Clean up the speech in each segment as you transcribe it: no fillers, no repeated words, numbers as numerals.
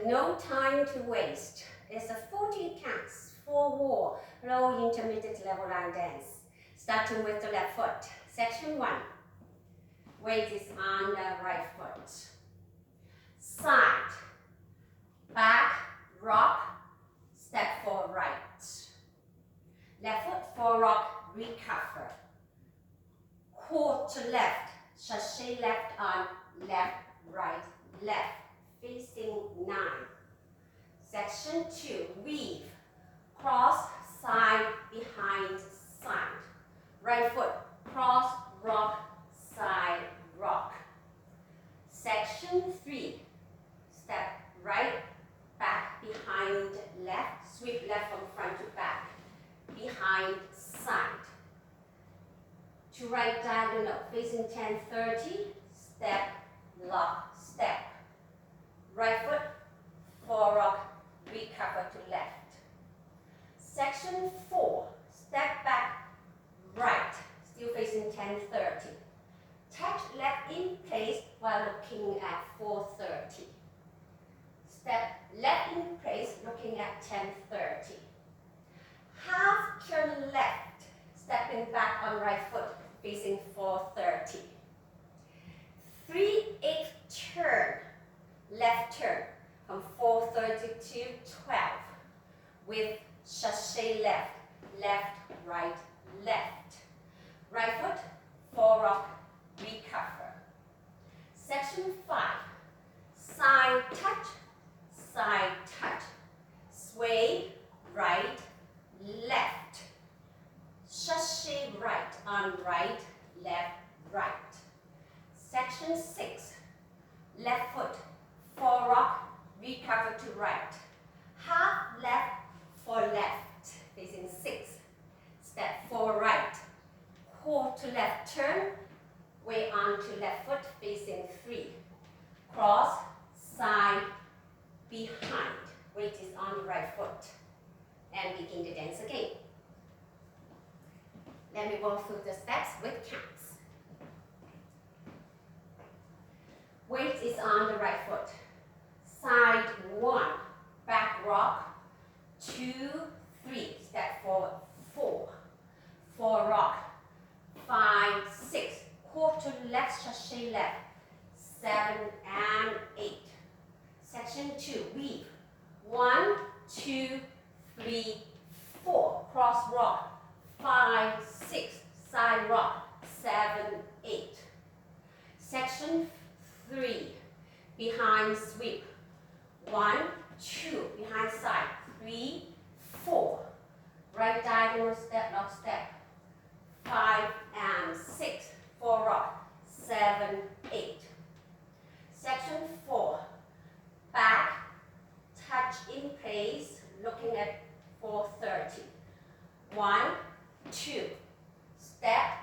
no time to waste. It's a 40 counts, 4 wall, low intermediate level line dance. Starting with the left foot. Section 1. Weight is on the right foot. Side, back, rock, step forward right. Left foot, forward rock, recover. Quarter left, sachet left arm, left, right, left. Facing 9. Section 2, weave, cross, side, behind, side. Right foot, cross, rock, side, rock. Section 3, step right, back, behind, left, sweep left from front to back, behind, side. To right diagonal, facing 10-30, step, lock, step. Right foot, forward rock, recover to left. Section 4, step back, right, still facing 10-30. Touch left in place while looking at 4:30. Step left in place, looking at 10:30. Half turn left, stepping back on right foot, facing 4:30. 3/8 turn, left turn from 4:30 to 12 with sachet left, left, right, left. Right foot, forward rock, recover. Section 5, side touch, sway, right, left. Sachet right on right, left, right. Section 6, left foot, forward rock, recover to right. Half left for left, facing 6. Step forward right. Quarter left turn, way on to left foot, facing 3. Cross, side, behind. Weight is on the right foot. And begin the dance again. Let me walk through the steps with counts. Weight is on the right foot. Side 1, back rock, 2, 3, step forward, 4, forward rock, 5, 6, quarter left, sachet left, 7 and 8. Section 2, weave, 1, 2, 3, 4, cross rock, 5, 6, side rock, 7, 8. Section 3, behind sweep, 1, 2, behind side, 3, 4. Right diagonal step, lock step, 5 and 6, 4 rock, 7, 8. Section 4, back, touch in place, looking at 4:30. 1, 2, step,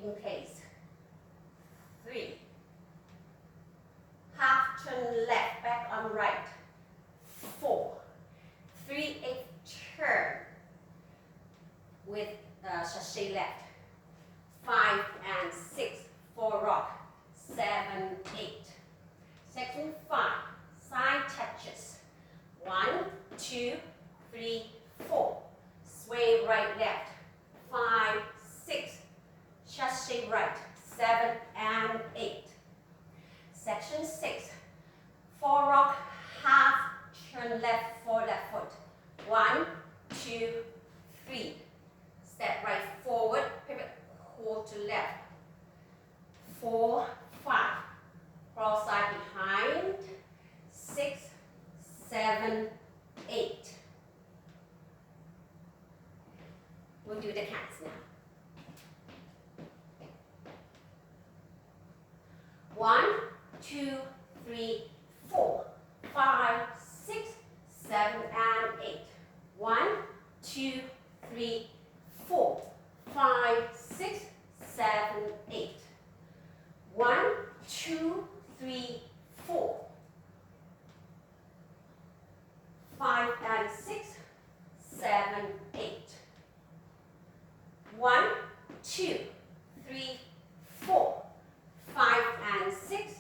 in place, 3. Half turn left, back on right, 4. 3/8 turn with sachet left, 5 and 6, 4 rock, 7, 8. Section 5, side touches, 1, 2, 3, 4. Sway right left, 5, 6, sachet right, 7 and 8. Section 6, 4 rock, half turn left for left foot, 1, 2, 3. Step right forward, pivot quarter left, 4, 5. Cross side behind, 6, 7, 8. We'll do the counts now. 1, 2, 3, 4, 5, 6, 7 and 8. 1, 2, 3, 4, 5, 6, 7, 8. 1, 2, 3, 4. 5 and 6, 7, 8. 1, 2, 3, 4. 5 and 6,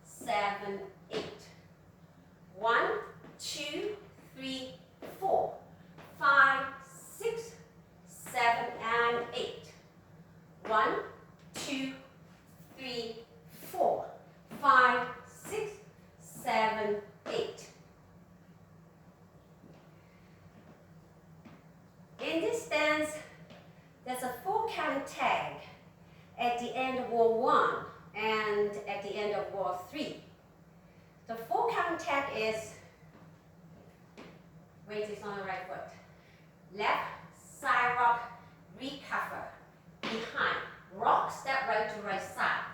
7, 8. of wall 3. The 4 count tag is, weight is on the right foot. Left, side rock, recover, behind. Rock, step right to right side.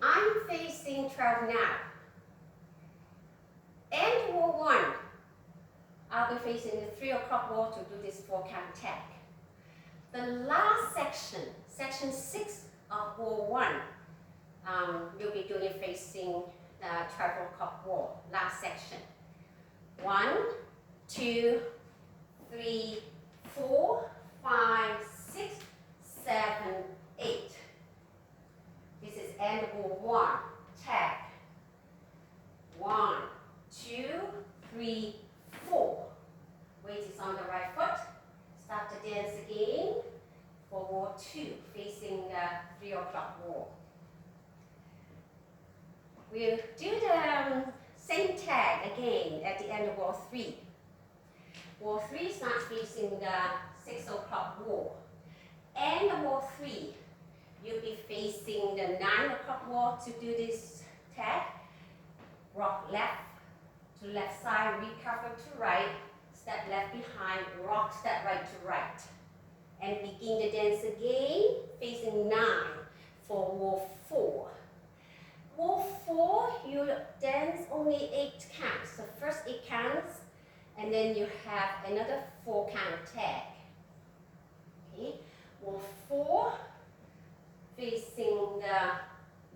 I'm facing 12 now. End wall 1. I'll be facing the 3 o'clock wall to do this 4 count tag. The last section, section 6 of wall 1, you'll be doing facing the 12 o'clock wall, last section. 1, 2, 3, 4, 5, 6, 7, 8. This is end wall 1, tag. 1, 2, 3, 4. Weight is on the right foot. Start the dance again for wall 2, facing the 3 o'clock wall. We'll do the same tag again at the end of wall 3. Wall 3 starts facing the 6 o'clock wall. End of wall 3, you'll be facing the 9 o'clock wall to do this tag. Rock left to left side, recover to right, step left behind, rock, step right to right. And begin the dance again, facing 9 for wall 4. Wall 4, you dance only 8 counts. The first 8 counts, and then you have another 4 count tag. Okay, wall 4, facing the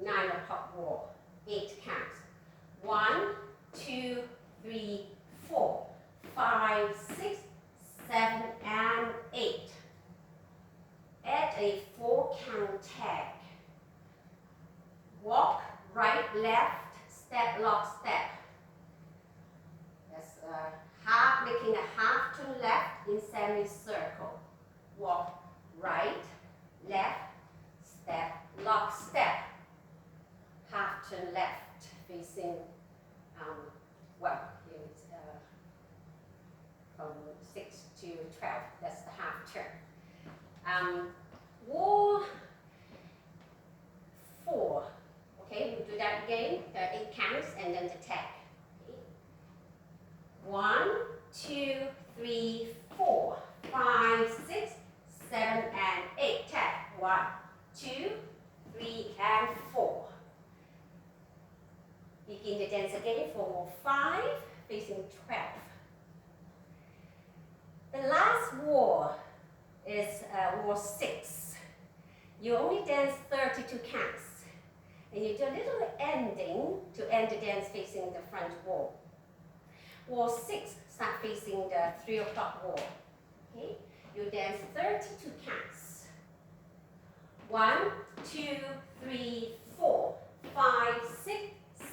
9 o'clock wall, 8 counts. 1, 2, 3, 4, 5, 6, 7, and 8. Add a 4 count tag. Walk, right, left, step, lock, step. That's half, making a half turn left in semicircle. Walk, right, left, step, lock, step. Half turn left, facing, well, it's from 6 to 12. That's the half turn. Wall 4. Okay, we'll do that again. There are 8 counts and then the tag. Okay. 1, 2, 3, 4, 5, 6, 7, and 8. Tag. 1, 2, 3, and 4. Begin the dance again for wall 5, facing 12. The last wall is wall 6. You only dance 32 counts. And you do a little ending to end the dance facing the front wall. Wall 6, start facing the 3 o'clock wall. Okay? You dance 32 counts. 1, 2, 3, 4, 5, 6,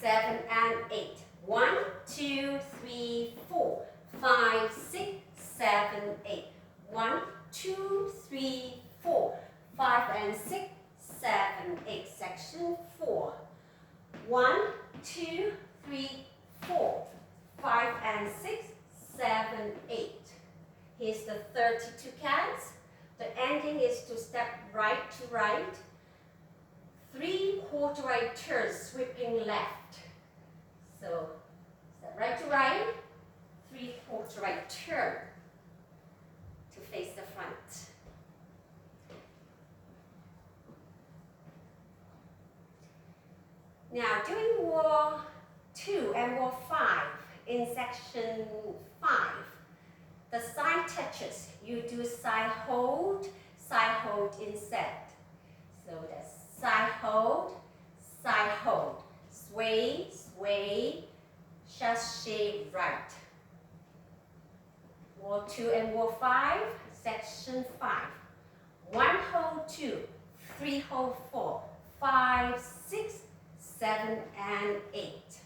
7, and 8. 1, 2, 3, 4, 5, 6, 7, 8. 1, 2, 3, 4, 5, and 6, 7, 8. Section 4. 1, 2, 3, 4, 5, and 6, 7, 8. Here's the 32 counts. The ending is to step right to right. 3 quarter right turns, sweeping left. So, step right to right, 3 quarter right turn to face the front. Now, during wall 2 and wall 5, in section 5, the side touches, you do side hold instead. So that's side hold, sway, sway, chassé right. Wall 2 and wall 5, section 5. 1 hold 2, 3 hold 4, 5, 6, 7, and 8.